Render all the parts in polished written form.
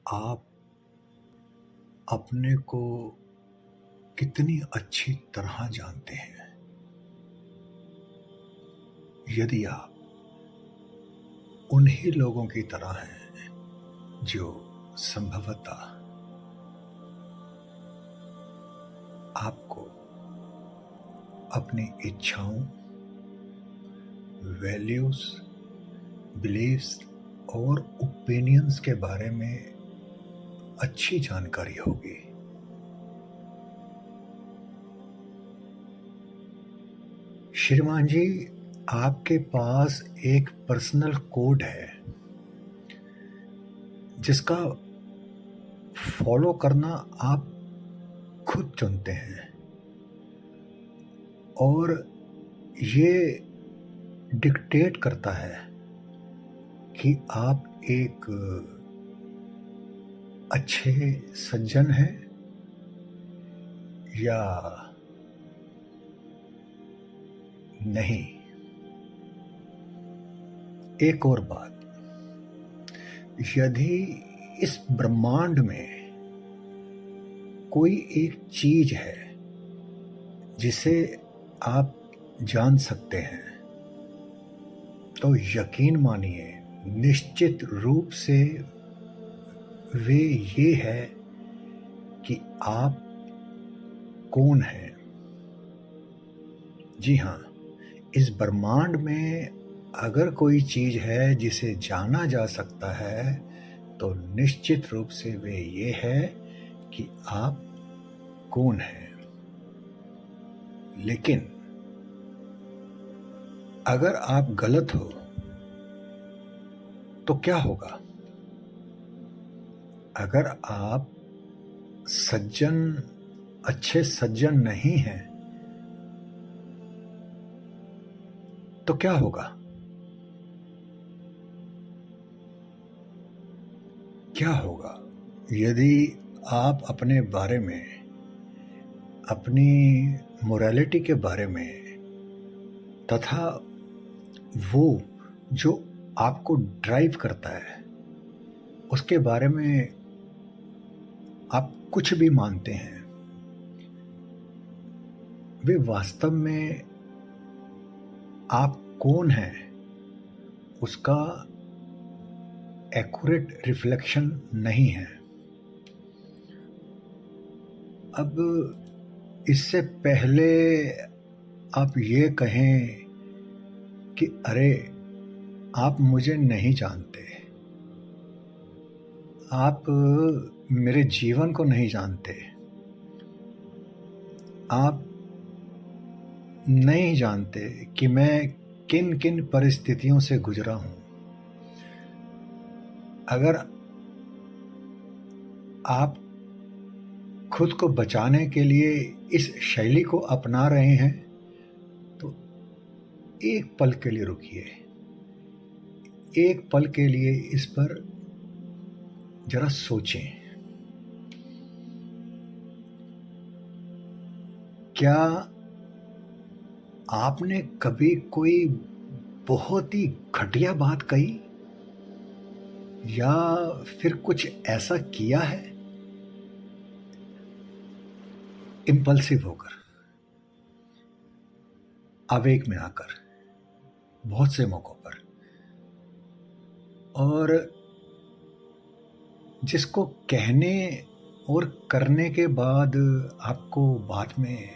आप अपने को कितनी अच्छी तरह जानते हैं। यदि आप उन्हीं लोगों की तरह हैं जो संभवतः आपको अपनी इच्छाओं, वैल्यूज, बिलीव्स और ओपिनियंस के बारे में अच्छी जानकारी होगी। श्रीमान जी, आपके पास एक पर्सनल कोड है जिसका फॉलो करना आप खुद चुनते हैं और ये डिक्टेट करता है कि आप एक अच्छे सज्जन हैं या नहीं। एक और बात, यदि इस ब्रह्मांड में कोई एक चीज है जिसे आप जान सकते हैं, तो यकीन मानिए निश्चित रूप से वे ये है कि आप कौन हैं। जी हाँ, इस ब्रह्मांड में अगर कोई चीज है जिसे जाना जा सकता है तो निश्चित रूप से वे ये है कि आप कौन हैं। लेकिन अगर आप गलत हो तो क्या होगा? अगर आप अच्छे सज्जन नहीं हैं तो क्या होगा? क्या होगा यदि आप अपने बारे में, अपनी मोरालिटी के बारे में तथा वो जो आपको ड्राइव करता है उसके बारे में आप कुछ भी मानते हैं, वे वास्तव में आप कौन हैं उसका एक्यूरेट रिफ्लेक्शन नहीं है। अब इससे पहले आप ये कहें कि अरे आप मुझे नहीं जानते, आप मेरे जीवन को नहीं जानते, आप नहीं जानते कि मैं किन किन परिस्थितियों से गुजरा हूं। अगर आप खुद को बचाने के लिए इस शैली को अपना रहे हैं तो एक पल के लिए रुकिए, एक पल के लिए इस पर जरा सोचें। क्या आपने कभी कोई बहुत ही घटिया बात कही या फिर कुछ ऐसा किया है इम्पल्सिव होकर, आवेग में आकर, बहुत से मौकों पर, और जिसको कहने और करने के बाद आपको बाद में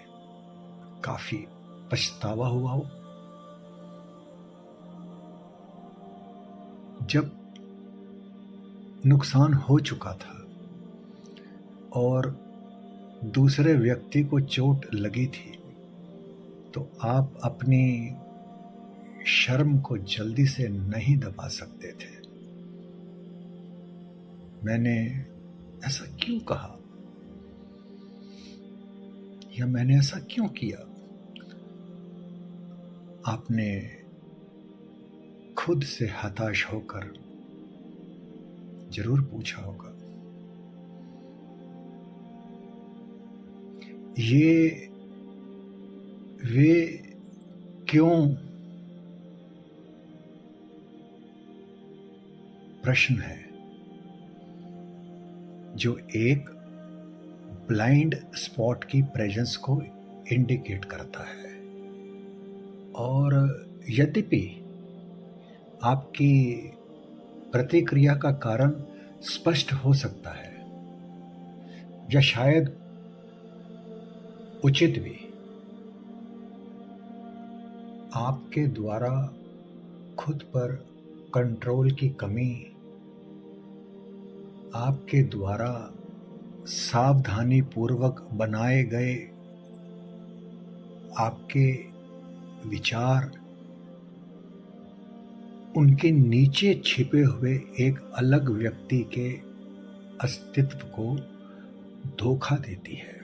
काफी पछतावा हुआ हो? जब नुकसान हो चुका था और दूसरे व्यक्ति को चोट लगी थी तो आप अपनी शर्म को जल्दी से नहीं दबा सकते थे। मैंने ऐसा क्यों कहा या मैंने ऐसा क्यों किया? आपने खुद से हताश होकर जरूर पूछा होगा। ये वे क्यों प्रश्न है जो एक ब्लाइंड स्पॉट की प्रेजेंस को इंडिकेट करता है। और यद्यपि आपकी प्रतिक्रिया का कारण स्पष्ट हो सकता है या शायद उचित भी, आपके द्वारा खुद पर कंट्रोल की कमी, आपके द्वारा सावधानी पूर्वक बनाए गए आपके विचार, उनके नीचे छिपे हुए एक अलग व्यक्ति के अस्तित्व को धोखा देती है।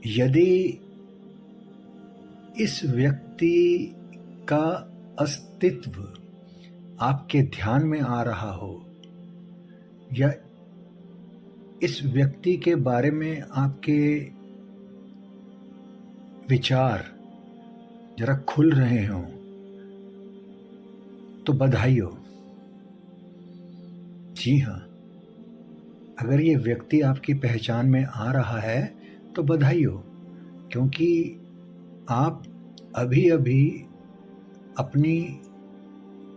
यदि इस व्यक्ति का अस्तित्व आपके ध्यान में आ रहा हो या इस व्यक्ति के बारे में आपके विचार जरा खुल रहे हों, तो बधाई हो। जी हाँ, अगर ये व्यक्ति आपकी पहचान में आ रहा है तो बधाई हो, क्योंकि आप अभी अभी अपनी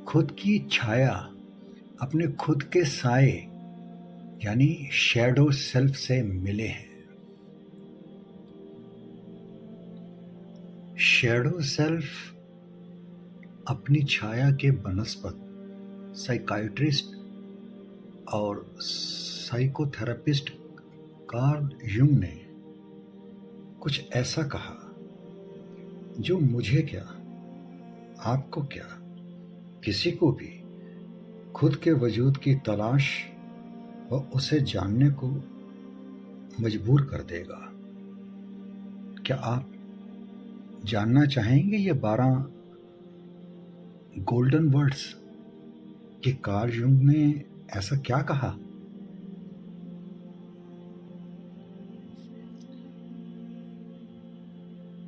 खुद की छाया, अपने खुद के साए यानी शैडो सेल्फ से मिले हैं। शैडो सेल्फ अपनी छाया के बनस्पत साइकाइट्रिस्ट और साइकोथेरेपिस्ट कार्ल युंग ने कुछ ऐसा कहा जो मुझे क्या, आपको क्या, किसी को भी खुद के वजूद की तलाश व उसे जानने को मजबूर कर देगा। क्या आप जानना चाहेंगे ये 12 गोल्डन वर्ड्स कि कार्ल युंग ने ऐसा क्या कहा?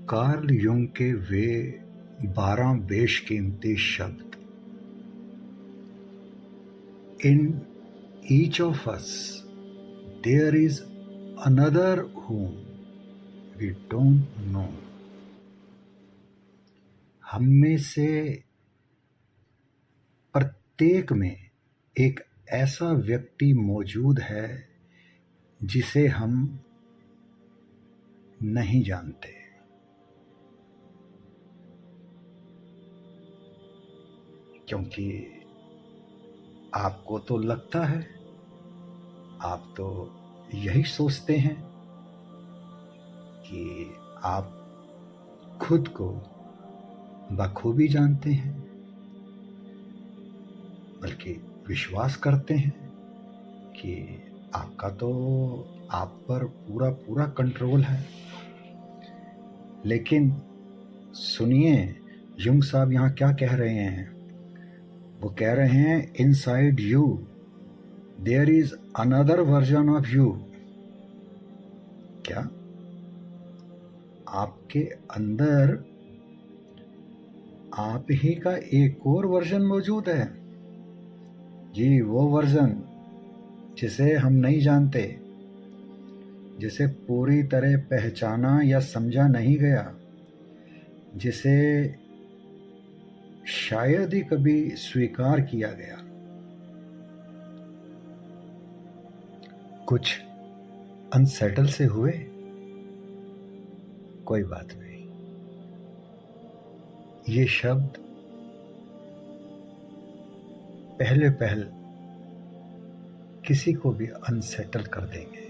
कार्ल युंग के वे 12 बेशकीमती शब्द, in each of us there is another whom we don't know। हम में से प्रत्येक में एक ऐसा व्यक्ति मौजूद है जिसे हम नहीं जानते। क्योंकि आपको तो लगता है, आप तो यही सोचते हैं कि आप खुद को बखूबी जानते हैं, बल्कि विश्वास करते हैं कि आपका तो आप पर पूरा पूरा कंट्रोल है। लेकिन सुनिए, युंग साहब यहाँ क्या कह रहे हैं। वो कह रहे हैं inside you there is another version of you. क्या आपके अंदर आप ही का एक और वर्जन मौजूद है? जी, वो वर्जन जिसे हम नहीं जानते, जिसे पूरी तरह पहचाना या समझा नहीं गया, जिसे शायद ही कभी स्वीकार किया गया। कुछ अनसेटल से हुए? कोई बात नहीं, ये शब्द पहले किसी को भी अनसेटल कर देंगे,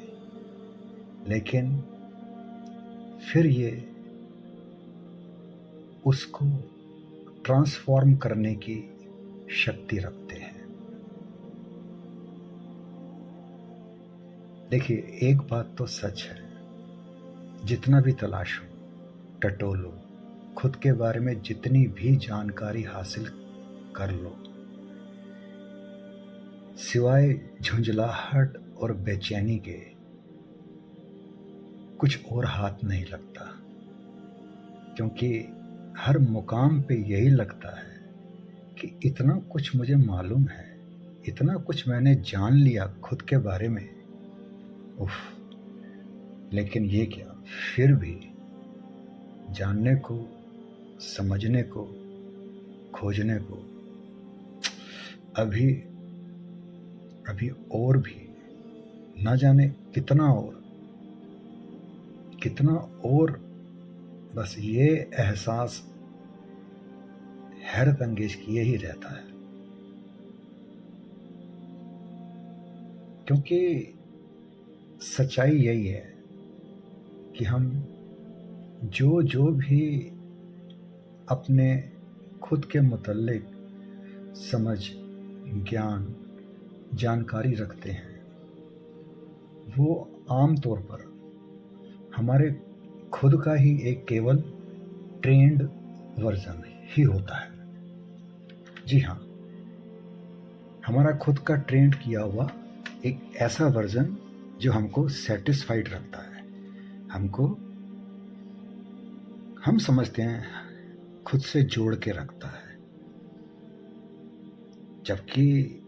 लेकिन फिर ये उसको ट्रांसफॉर्म करने की शक्ति रखते हैं। देखिए, एक बात तो सच है, जितना भी तलाशो, टटोलो, खुद के बारे में जितनी भी जानकारी हासिल कर लो, सिवाय झुंझलाहट और बेचैनी के कुछ और हाथ नहीं लगता। क्योंकि हर मुकाम पे यही लगता है कि इतना कुछ मुझे मालूम है, इतना कुछ मैंने जान लिया खुद के बारे में, उफ। लेकिन ये क्या, फिर भी जानने को, समझने को, खोजने को अभी अभी और भी ना जाने कितना और बस ये एहसास हैरत अंगेज किए ही रहता है। क्योंकि सच्चाई यही है कि हम जो भी अपने खुद के मुतल्लिक समझ, ज्ञान, जानकारी रखते हैं, वो आम तौर पर हमारे खुद का ही एक केवल ट्रेंड वर्जन ही होता है। जी हाँ, हमारा खुद का ट्रेंड किया हुआ एक ऐसा वर्जन जो हमको सेटिस्फाइड रखता है, हम समझते हैं खुद से जोड़ के रखता है। जबकि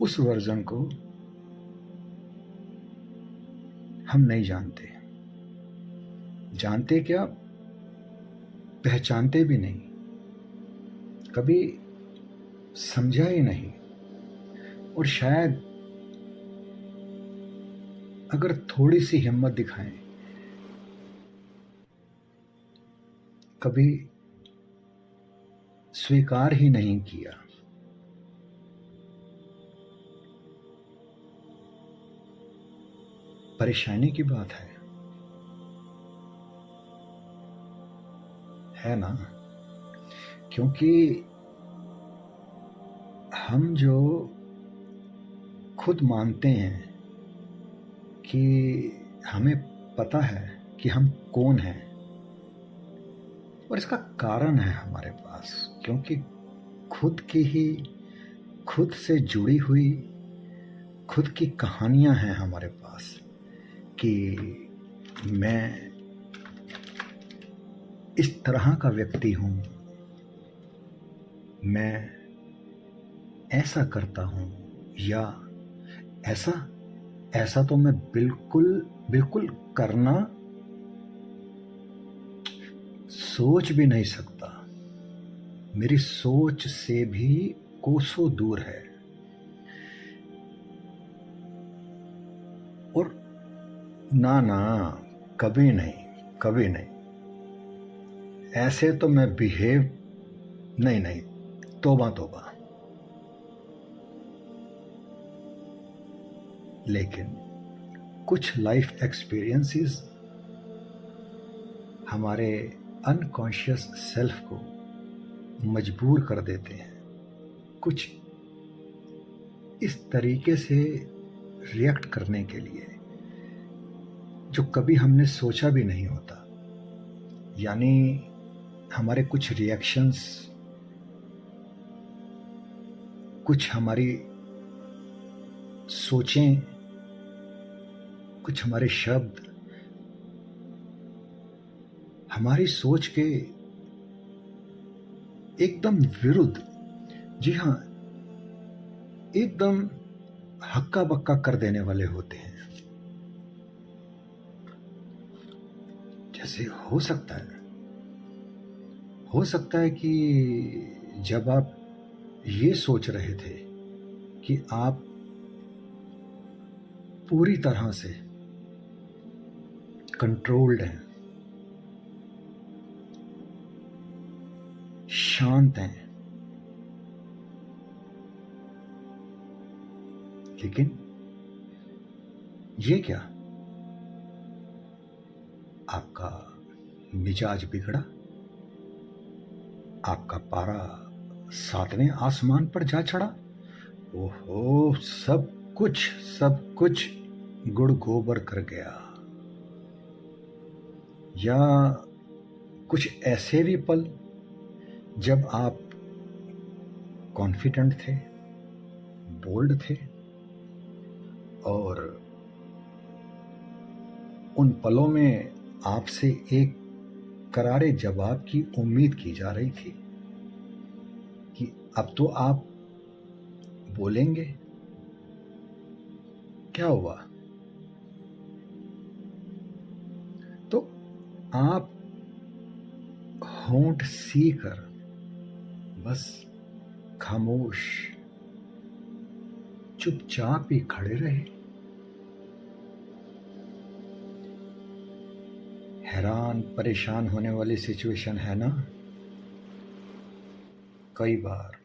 उस वर्जन को हम नहीं जानते क्या, पहचानते भी नहीं, कभी समझा ही नहीं। और शायद अगर थोड़ी सी हिम्मत दिखाएं, कभी स्वीकार ही नहीं किया। परेशानी की बात है ना? क्योंकि हम जो खुद मानते हैं कि हमें पता है कि हम कौन हैं, और इसका कारण है हमारे पास, क्योंकि खुद से जुड़ी हुई खुद की कहानियां हैं हमारे पास कि मैं इस तरह का व्यक्ति हूं, मैं ऐसा करता हूं, या ऐसा तो मैं बिल्कुल करना सोच भी नहीं सकता, मेरी सोच से भी कोसों दूर है। और ना, कभी नहीं, ऐसे तो मैं बिहेव नहीं, तौबा। लेकिन कुछ लाइफ एक्सपीरियंसेस हमारे अनकॉन्शियस सेल्फ को मजबूर कर देते हैं कुछ इस तरीके से रिएक्ट करने के लिए जो कभी हमने सोचा भी नहीं होता। यानी हमारे कुछ रिएक्शंस, कुछ हमारी सोचें, कुछ हमारे शब्द हमारी सोच के एकदम विरुद्ध, जी हाँ, एकदम हक्का बक्का कर देने वाले होते हैं। जैसे हो सकता है कि जब आप ये सोच रहे थे कि आप पूरी तरह से कंट्रोल्ड हैं, शांत हैं, लेकिन ये क्या, आपका मिजाज बिगड़ा, आपका पारा 7वें आसमान पर जा चढ़ा। ओहो, सब कुछ गुड़ गोबर कर गया। या कुछ ऐसे भी पल जब आप कॉन्फिडेंट थे, बोल्ड थे, और उन पलों में आपसे एक करारे जवाब की उम्मीद की जा रही थी कि अब तो आप बोलेंगे क्या हुआ? तो आप होंठ सी कर बस खामोश चुपचाप ही खड़े रहे। हैरान परेशान होने वाली सिचुएशन है ना? कई बार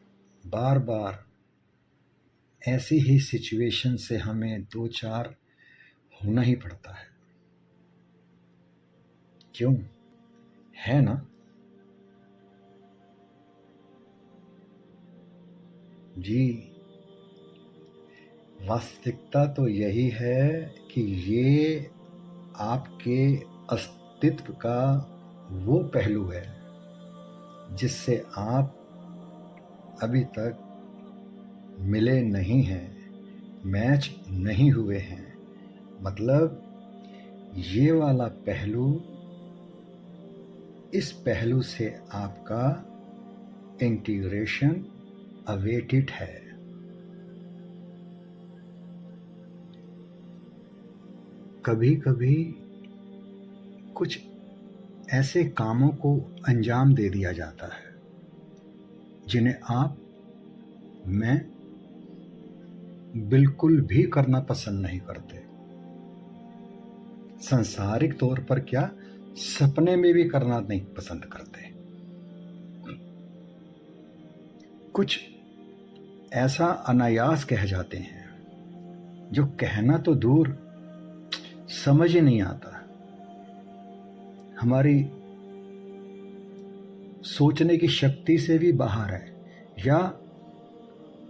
बार बार ऐसी ही सिचुएशन से हमें दो चार होना ही पड़ता है। क्यों? है ना? जी, वास्तविकता तो यही है कि ये आपके अस्तित्व का वो पहलू है जिससे आप अभी तक मिले नहीं हैं, मैच नहीं हुए हैं। मतलब ये वाला पहलू इस पहलू से आपका इंटीग्रेशन अवेटेड है। कभी कभी कुछ ऐसे कामों को अंजाम दे दिया जाता है जिन्हें आप मैं बिल्कुल भी करना पसंद नहीं करते। सांसारिक तौर पर क्या, सपने में भी करना नहीं पसंद करते। कुछ ऐसा अनायास कह जाते हैं जो कहना तो दूर समझ ही नहीं आता, हमारी सोचने की शक्ति से भी बाहर है, या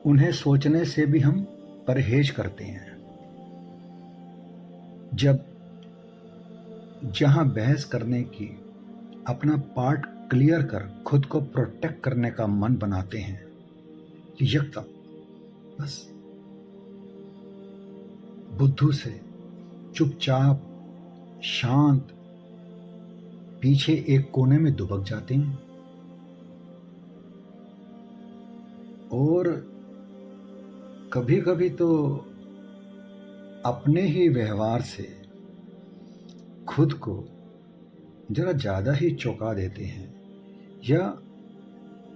उन्हें सोचने से भी हम परहेज करते हैं। जब जहां बहस करने की, अपना पार्ट क्लियर कर खुद को प्रोटेक्ट करने का मन बनाते हैं, यकदम बस बुद्धू से चुपचाप शांत पीछे एक कोने में दुबक जाते हैं और कभी कभी तो अपने ही व्यवहार से खुद को जरा ज़्यादा ही चौंका देते हैं, या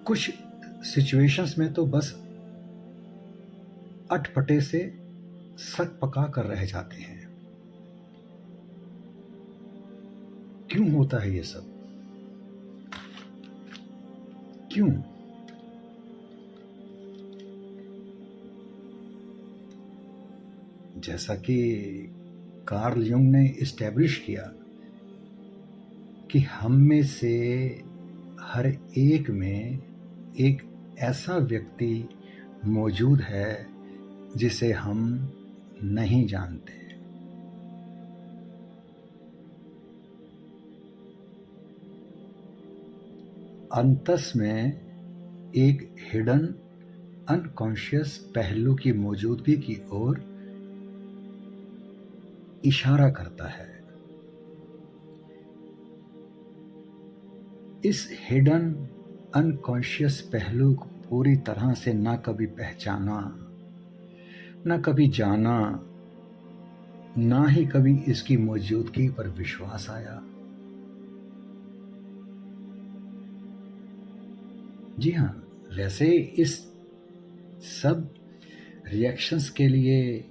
कुछ सिचुएशंस में तो बस अटपटे से सक पका कर रह जाते हैं। क्यों होता है ये सब? क्यों? जैसा कि कार्ल युंग ने इस्टेब्लिश किया कि हम में से हर एक में एक ऐसा व्यक्ति मौजूद है जिसे हम नहीं जानते। अंतस में एक हिडन अनकॉन्शियस पहलू की मौजूदगी की ओर इशारा करता है। इस हिडन अनकॉन्शियस पहलू को पूरी तरह से ना कभी पहचाना, ना कभी जाना, ना ही कभी इसकी मौजूदगी पर विश्वास आया। जी हाँ, वैसे इस सब रिएक्शंस के लिए,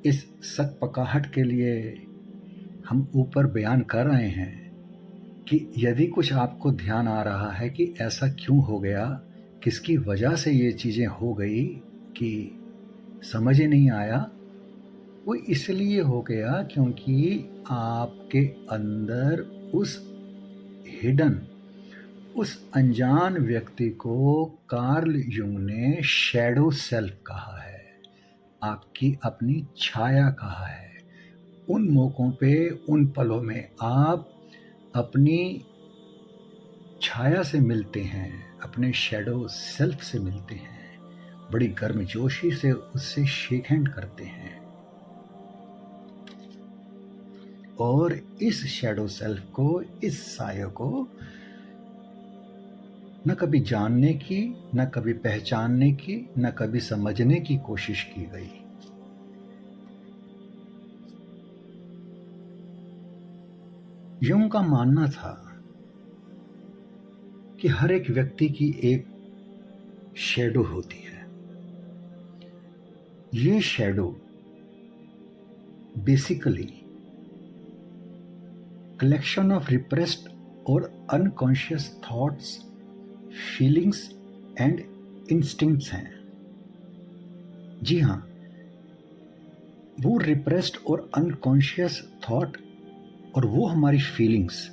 इस सकपकाहट के लिए हम ऊपर बयान कर रहे हैं कि यदि कुछ आपको ध्यान आ रहा है कि ऐसा क्यों हो गया, किसकी वजह से ये चीज़ें हो गई कि समझ ही नहीं आया, वो इसलिए हो गया क्योंकि आपके अंदर उस हिडन, उस अनजान व्यक्ति को कार्ल युंग ने शैडो सेल्फ कहा है, आपकी अपनी छाया कहा है। उन मौकों पे, उन पलों में आप अपनी छाया से मिलते हैं, अपने शैडो सेल्फ से मिलते हैं, बड़ी गर्मजोशी से उससे शेक हैंड करते हैं और इस शैडो सेल्फ को, इस साये को न कभी जानने की, न कभी पहचानने की, न कभी समझने की कोशिश की गई। यूं का मानना था कि हर एक व्यक्ति की एक शैडो होती है। ये shadow basically collection of repressed और unconscious thoughts, feelings and instincts हैं। जी हाँ, वो रिप्रेस्ड और अनकॉन्शियस थॉट और वो हमारी फीलिंग्स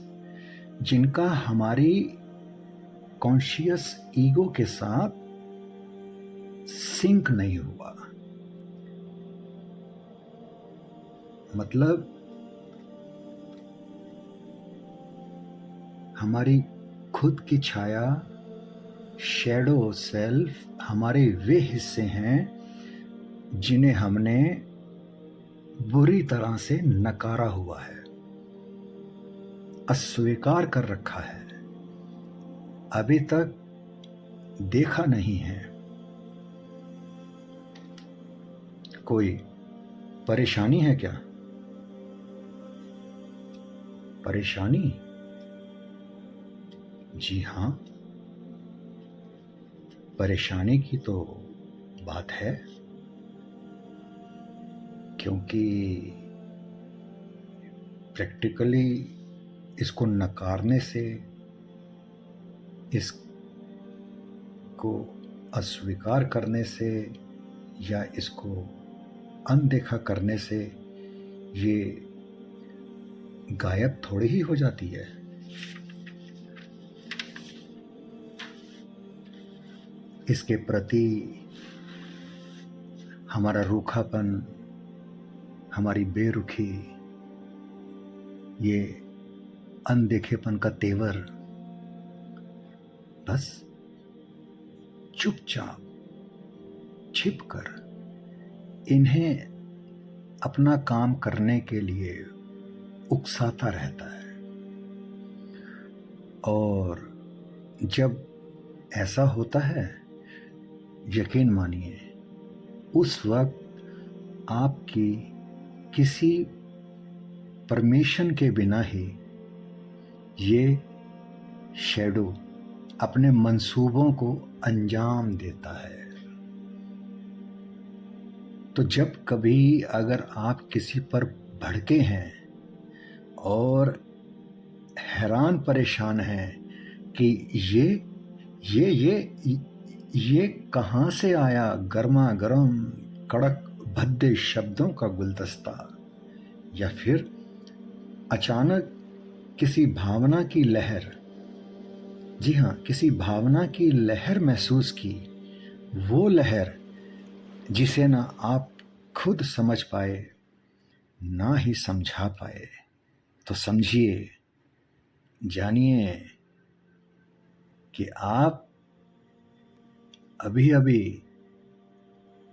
जिनका हमारी कॉन्शियस ईगो के साथ सिंक नहीं हुआ। मतलब हमारी खुद की छाया, शैडो सेल्फ, हमारे वे हिस्से हैं जिन्हें हमने बुरी तरह से नकारा हुआ है, अस्वीकार कर रखा है, अभी तक देखा नहीं है। कोई परेशानी है क्या? परेशानी? जी हाँ, परेशानी की तो बात है, क्योंकि प्रैक्टिकली इसको नकारने से, इसको अस्वीकार करने से या इसको अनदेखा करने से ये गायब थोड़ी ही हो जाती है। इसके प्रति हमारा रूखापन, हमारी बेरुखी, ये अनदेखेपन का तेवर बस चुपचाप छिपकर इन्हें अपना काम करने के लिए उकसाता रहता है। और जब ऐसा होता है, यकीन मानिए, उस वक्त आपकी किसी परमिशन के बिना ही ये शैडो अपने मंसूबों को अंजाम देता है। तो जब कभी अगर आप किसी पर भड़के हैं और हैरान परेशान हैं कि ये कहाँ से आया गर्मा गर्म कड़क भद्दे शब्दों का गुलदस्ता, या फिर अचानक किसी भावना की लहर, जी हाँ, किसी भावना की लहर महसूस की, वो लहर जिसे ना आप खुद समझ पाए ना ही समझा पाए, तो समझिए, जानिए कि आप अभी अभी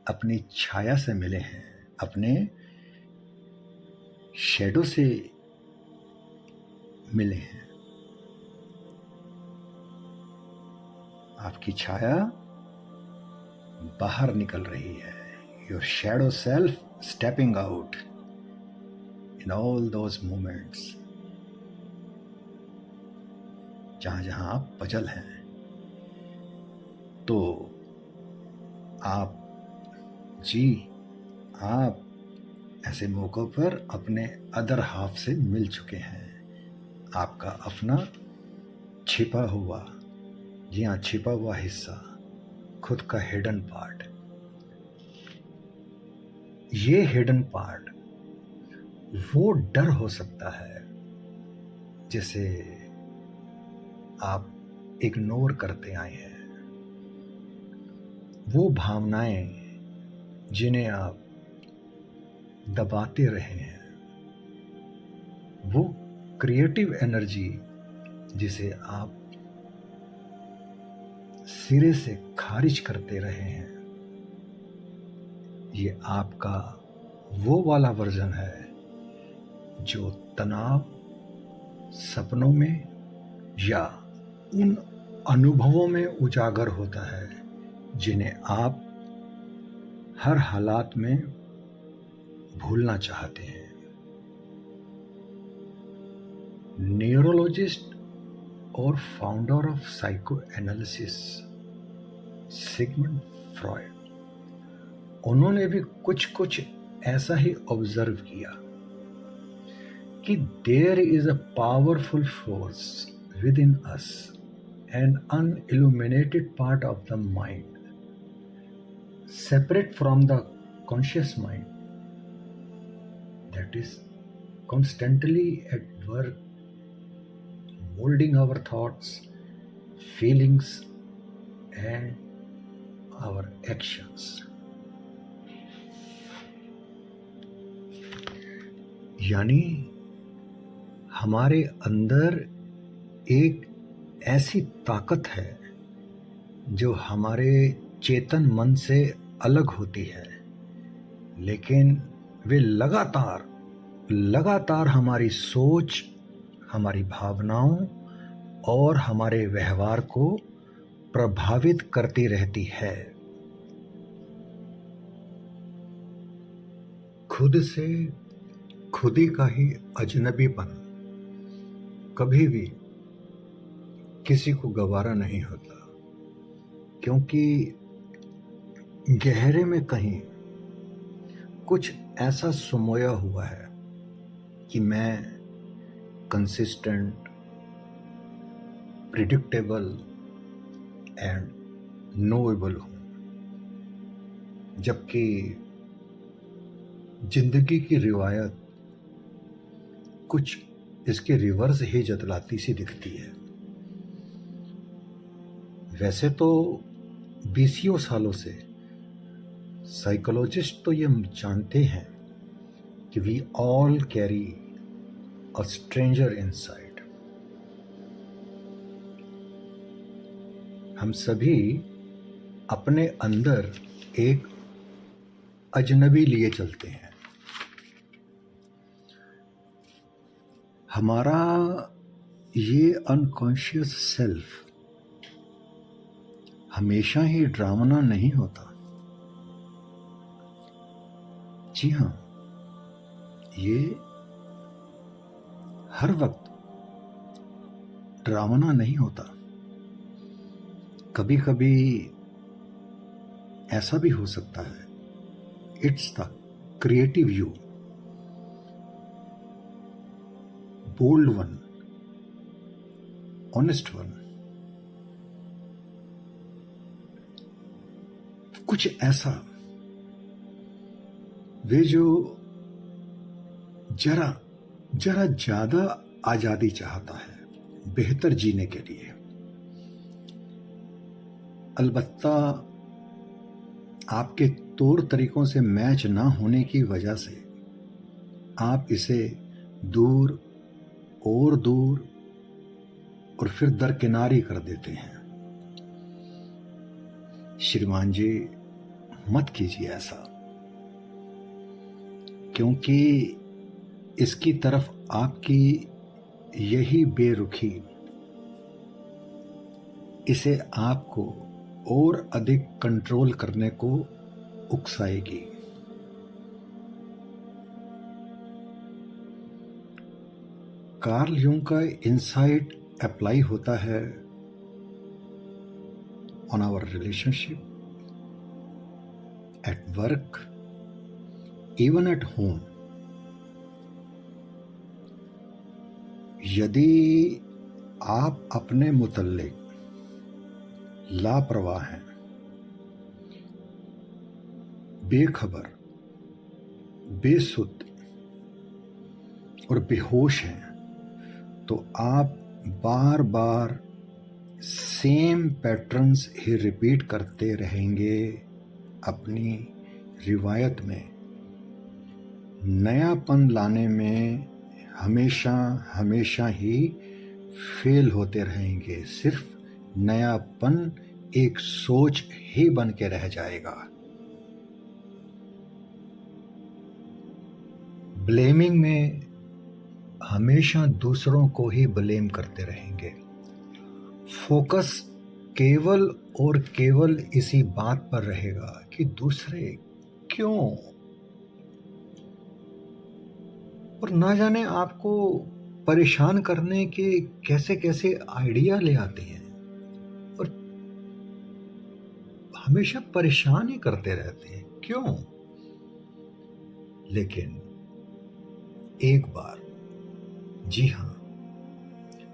अपनी छाया से मिले हैं, अपने शैडो से मिले हैं। आपकी छाया बाहर निकल रही है। Your shadow self stepping out in all those moments जहां जहां आप पजल हैं। तो आप ऐसे मौक़ों पर अपने अदर हाफ से मिल चुके हैं। आपका अपना छिपा हुआ, जी हाँ, छिपा हुआ हिस्सा, खुद का हिडन पार्ट। ये हिडन पार्ट वो डर हो सकता है जिसे आप इग्नोर करते आए हैं, वो भावनाएं जिन्हें आप दबाते रहे हैं, वो क्रिएटिव एनर्जी जिसे आप सिरे से खारिज करते रहे हैं। ये आपका वो वाला वर्जन है जो तनाव, सपनों में या उन अनुभवों में उजागर होता है, जिन्हें आप हर हालात में भूलना चाहते हैं। न्यूरोलॉजिस्ट और founder of psycho analysis Sigmund Freud, उन्होंने भी कुछ ऐसा ही ऑब्जर्व किया कि there is a powerful force within us, an unilluminated part of the mind separate from the conscious mind that is constantly at work, molding our thoughts, feelings and our actions. यानी हमारे अंदर एक ऐसी ताकत है जो हमारे चेतन मन से अलग होती है, लेकिन वे लगातार हमारी सोच, हमारी भावनाओं और हमारे व्यवहार को प्रभावित करती रहती है। खुद से खुदी का ही अजनबीपन कभी भी किसी को गवारा नहीं होता, क्योंकि गहरे में कहीं कुछ ऐसा सुमोया हुआ है कि मैं कंसिस्टेंट, प्रिडिक्टेबल एंड नोएबल हूं, जबकि जिंदगी की रिवायत कुछ इसके रिवर्स ही जतलाती सी दिखती है। वैसे तो 20 सालों से साइकोलॉजिस्ट तो ये जानते हैं कि we all carry a stranger inside. हम सभी अपने अंदर एक अजनबी लिए चलते हैं। हमारा ये अनकॉन्शियस सेल्फ हमेशा ही ड्रामना नहीं होता। जी हाँ, ये हर वक्त ड्रामना नहीं होता। कभी कभी ऐसा भी हो सकता है, it's the creative you, bold one, honest one. कुछ ऐसा वे जो जरा ज्यादा आजादी चाहता है बेहतर जीने के लिए। अलबत्ता आपके तौर तरीकों से मैच ना होने की वजह से आप इसे दूर और फिर दरकिनारी कर देते हैं। श्रीमान जी, मत कीजिए ऐसा, क्योंकि इसकी तरफ आपकी यही बेरुखी इसे आपको और अधिक कंट्रोल करने को उकसाएगी। कार्ल यूंग का इंसाइट अप्लाई होता है on our relationship, at work, even at home. यदि आप अपने मुतल्लिक लापरवाह हैं, बेखबर, बेसुध और बेहोश हैं, तो आप बार बार सेम पैटर्न्स ही रिपीट करते रहेंगे। अपनी रिवायत में नयापन लाने में हमेशा ही फेल होते रहेंगे। सिर्फ नयापन एक सोच ही बन के रह जाएगा। ब्लेमिंग में हमेशा दूसरों को ही ब्लेम करते रहेंगे। फोकस केवल और केवल इसी बात पर रहेगा कि दूसरे क्यों, और ना जाने आपको परेशान करने के कैसे कैसे आइडिया ले आते हैं और हमेशा परेशान ही करते रहते हैं, क्यों? लेकिन एक बार, जी हाँ,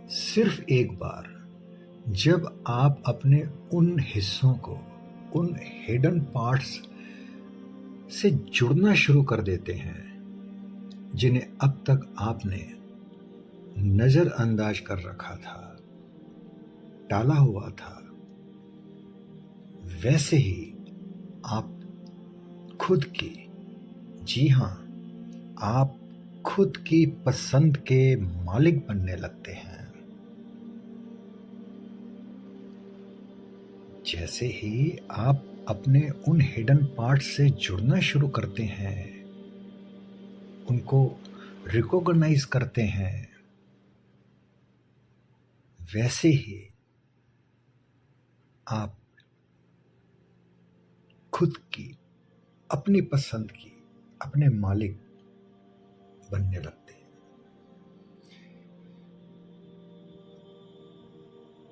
सिर्फ एक बार, जब आप अपने उन हिस्सों को, उन हिडन पार्ट्स से जुड़ना शुरू कर देते हैं जिन्हें अब तक आपने नजरअंदाज कर रखा था, टाला हुआ था, वैसे ही आप खुद की, जी हाँ, आप खुद की पसंद के मालिक बनने लगते हैं। जैसे ही आप अपने उन हिडन पार्ट्स से जुड़ना शुरू करते हैं, उनको रिकॉग्नाइज करते हैं, वैसे ही आप खुद की, अपनी पसंद की, अपने मालिक बनने लगते हैं।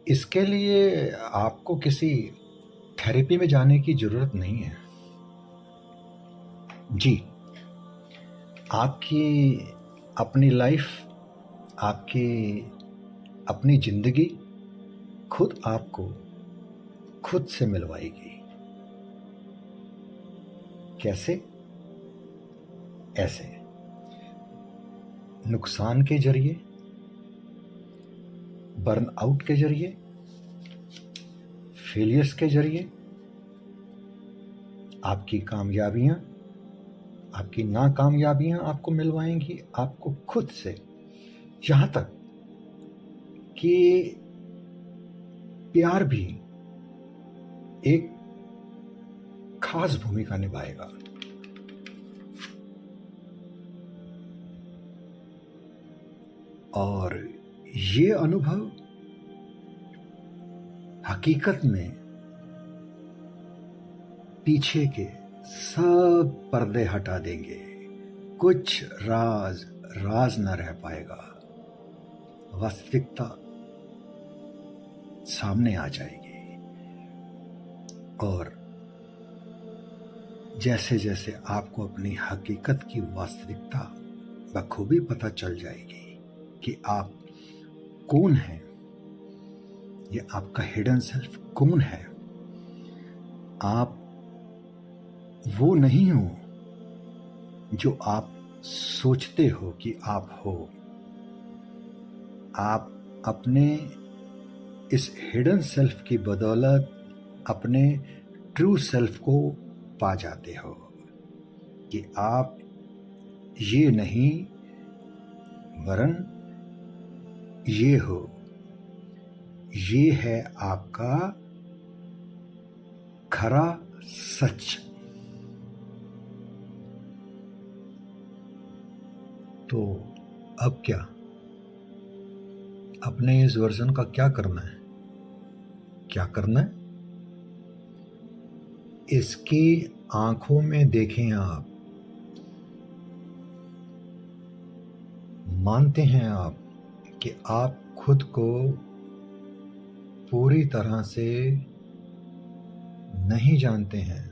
इसके लिए आपको किसी थेरेपी में जाने की जरूरत नहीं है। जी, आपकी अपनी लाइफ, आपकी अपनी जिंदगी खुद आपको खुद से मिलवाएगी। कैसे? ऐसे, नुकसान के जरिए, बर्नआउट के जरिए, फेलियर्स के जरिए, आपकी कामयाबियां, आपकी नाकामयाबियां आपको मिलवाएंगी आपको खुद से। यहां तक कि प्यार भी एक खास भूमिका निभाएगा। और ये अनुभव हकीकत में पीछे के सब पर्दे हटा देंगे, कुछ राज राज न रह पाएगा, वास्तविकता सामने आ जाएगी। और जैसे जैसे आपको अपनी हकीकत की वास्तविकता बखूबी पता चल जाएगी कि आप कौन हैं, ये आपका हिडन सेल्फ कौन है, आप वो नहीं हो जो आप सोचते हो कि आप हो। आप अपने इस हिडन सेल्फ की बदौलत अपने ट्रू सेल्फ को पा जाते हो कि आप ये नहीं वरन ये हो। ये है आपका खरा सच। तो अब क्या, अपने इस वर्जन का क्या करना है? क्या करना है? इसकी आंखों में देखें आप, मानते हैं आप कि आप खुद को पूरी तरह से नहीं जानते हैं।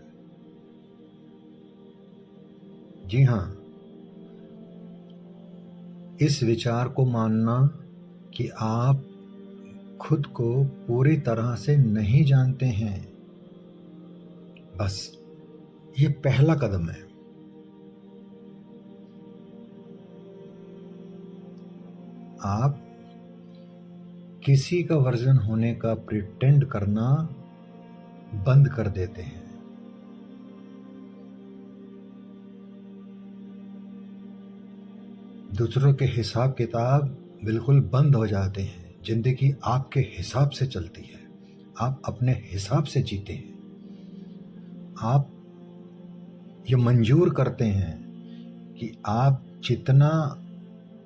जी हाँ, इस विचार को मानना कि आप खुद को पूरी तरह से नहीं जानते हैं, बस ये पहला कदम है। आप किसी का वर्जन होने का प्रिटेंड करना बंद कर देते हैं। दूसरों के हिसाब किताब बिल्कुल बंद हो जाते हैं। जिंदगी आपके हिसाब से चलती है, आप अपने हिसाब से जीते हैं। आप ये मंजूर करते हैं कि आप जितना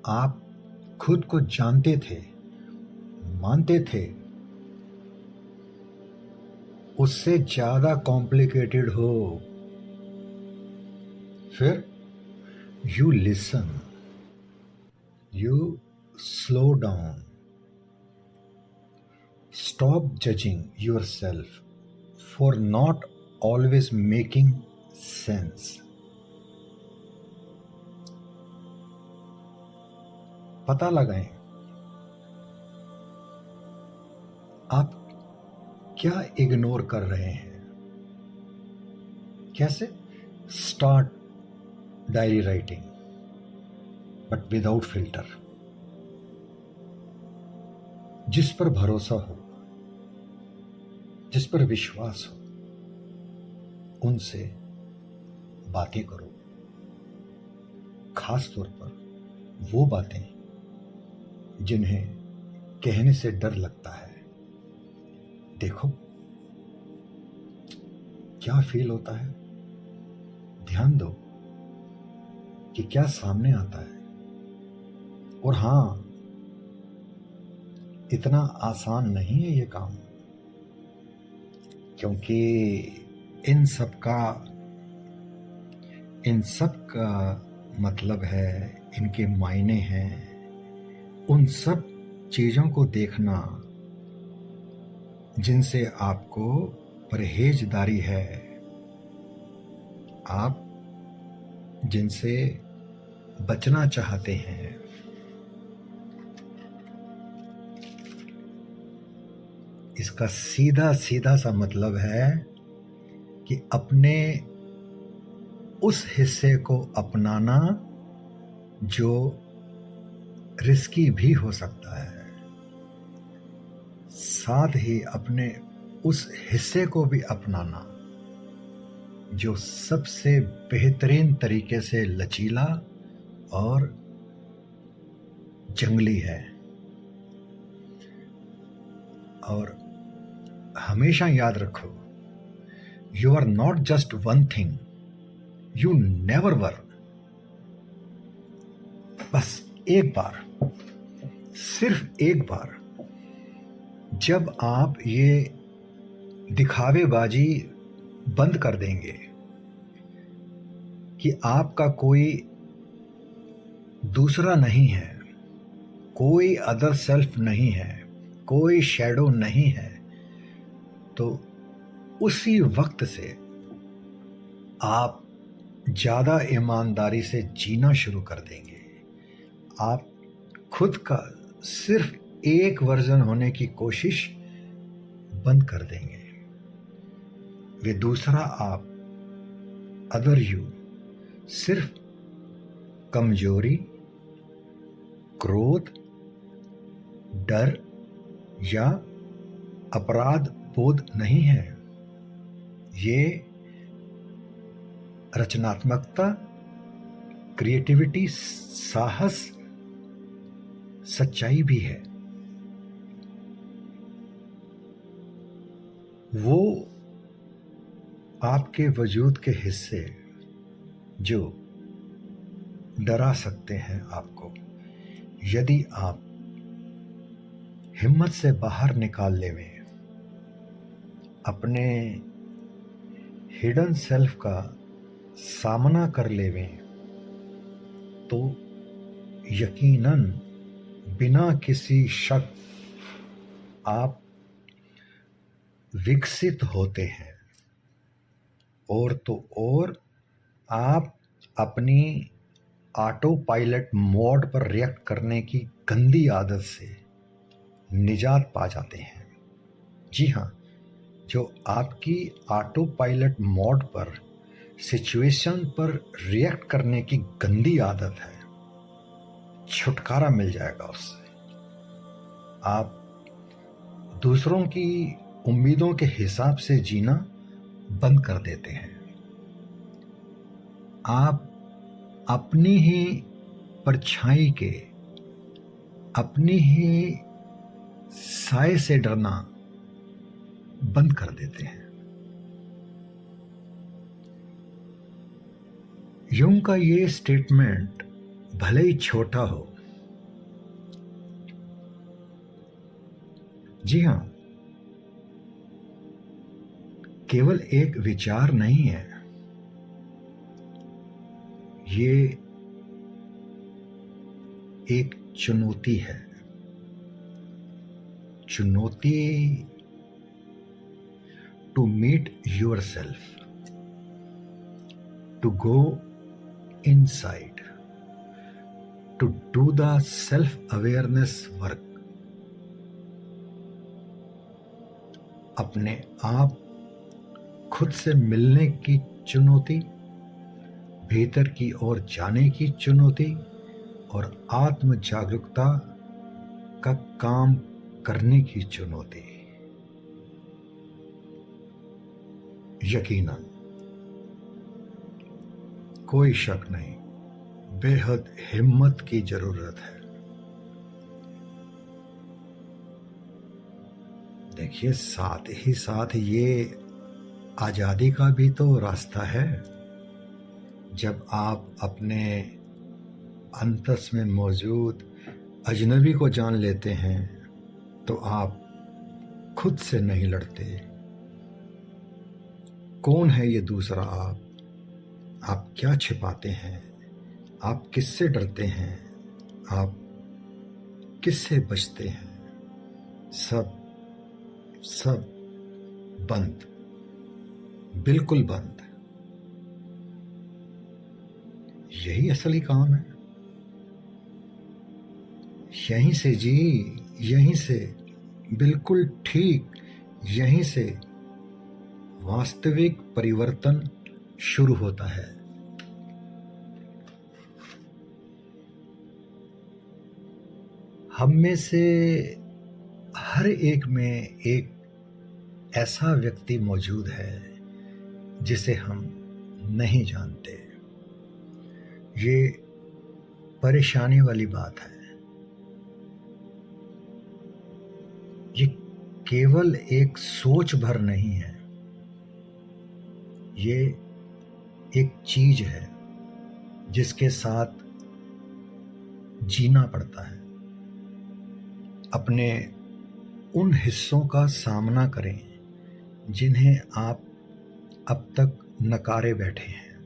आप खुद को जानते थे, मानते थे, उससे ज़्यादा कॉम्प्लिकेटेड हो, फिर you listen, you slow down, stop judging your self for not always making sense. पता लगाएं आप क्या इग्नोर कर रहे हैं। कैसे? Start diary writing, but without filter. जिस पर भरोसा हो, जिस पर विश्वास हो, उनसे बातें करो। खास तौर पर वो बातें जिन्हें कहने से डर लगता है। देखो क्या फील होता है, ध्यान दो कि क्या सामने आता है। और हाँ, इतना आसान नहीं है ये काम, क्योंकि इन सब का मतलब है, इनके मायने हैं। उन सब चीज़ों को देखना जिनसे आपको परहेजदारी है, आप जिनसे बचना चाहते हैं। इसका सीधा सीधा सा मतलब है कि अपने उस हिस्से को अपनाना जो रिस्की भी हो सकता है, साथ ही अपने उस हिस्से को भी अपनाना जो सबसे बेहतरीन तरीके से लचीला और जंगली है। और हमेशा याद रखो, you are not just one thing, you never were. बस एक बार, सिर्फ एक बार, जब आप ये दिखावेबाजी बंद कर देंगे कि आपका कोई दूसरा नहीं है, कोई अदर सेल्फ नहीं है, कोई शैडो नहीं है, तो उसी वक्त से आप ज़्यादा ईमानदारी से जीना शुरू कर देंगे। आप खुद का सिर्फ एक वर्जन होने की कोशिश बंद कर देंगे। वे दूसरा आप, अदर यू, सिर्फ कमजोरी, क्रोध, डर या अपराध बोध नहीं है। ये रचनात्मकता, क्रिएटिविटी, साहस, सच्चाई भी है। वो आपके वजूद के हिस्से जो डरा सकते हैं आपको, यदि आप हिम्मत से बाहर निकाल लेवें, अपने हिडन सेल्फ का सामना कर लेवें, तो यकीनन बिना किसी शक आप विकसित होते हैं। और तो और आप अपनी ऑटो पायलट मोड पर रिएक्ट करने की गंदी आदत से निजात पा जाते हैं। जी हाँ, जो आपकी ऑटो पायलट मोड पर, सिचुएशन पर रिएक्ट करने की गंदी आदत है, छुटकारा मिल जाएगा उससे। आप दूसरों की उम्मीदों के हिसाब से जीना बंद कर देते हैं। आप अपनी ही परछाई के, अपनी ही साए से डरना बंद कर देते हैं। यूं का ये स्टेटमेंट भले ही छोटा हो, जी हाँ, केवल एक विचार नहीं है, ये एक चुनौती है। चुनौती to meet yourself, to go inside, to do the self awareness work. अपने आप खुद से मिलने की चुनौती, भीतर की ओर जाने की चुनौती और आत्म जागरूकता का काम करने की चुनौती। यकीनन कोई शक नहीं, बेहद हिम्मत की जरूरत है। देखिए, साथ ही साथ ये आजादी का भी तो रास्ता है। जब आप अपने अंतस में मौजूद अजनबी को जान लेते हैं तो आप खुद से नहीं लड़ते। कौन है ये दूसरा आप क्या छिपाते हैं, आप किससे डरते हैं, आप किससे बचते हैं? सब बंद, बिल्कुल बंद। यही असली काम है। यहीं से जी, यहीं से, बिल्कुल ठीक, यहीं से वास्तविक परिवर्तन शुरू होता है। हम में से हर एक में एक ऐसा व्यक्ति मौजूद है जिसे हम नहीं जानते। ये परेशानी वाली बात है। ये केवल एक सोच भर नहीं है, ये एक चीज है जिसके साथ जीना पड़ता है। अपने उन हिस्सों का सामना करें जिन्हें आप अब तक नकारे बैठे हैं,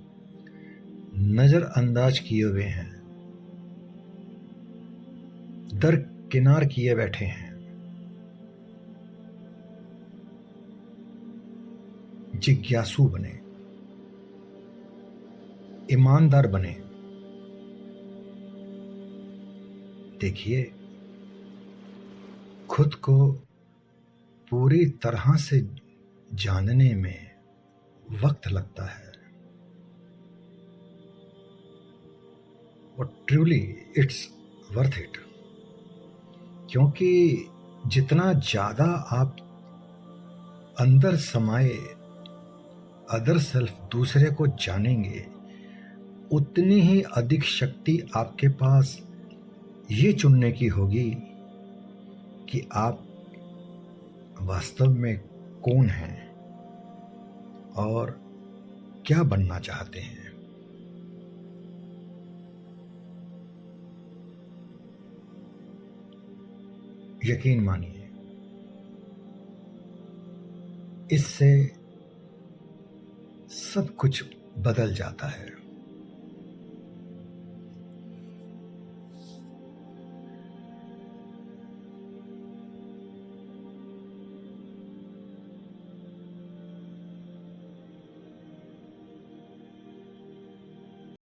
नजरअंदाज किए हुए हैं, दरकिनार किए बैठे हैं। जिज्ञासु बने, ईमानदार बने। देखिए, खुद को पूरी तरह से जानने में वक्त लगता है और ट्रूली इट्स वर्थ इट। क्योंकि जितना ज्यादा आप अंदर समाये अदर सेल्फ, दूसरे को जानेंगे, उतनी ही अधिक शक्ति आपके पास ये चुनने की होगी कि आप वास्तव में कौन हैं और क्या बनना चाहते हैं। यकीन मानिए, इससे सब कुछ बदल जाता है।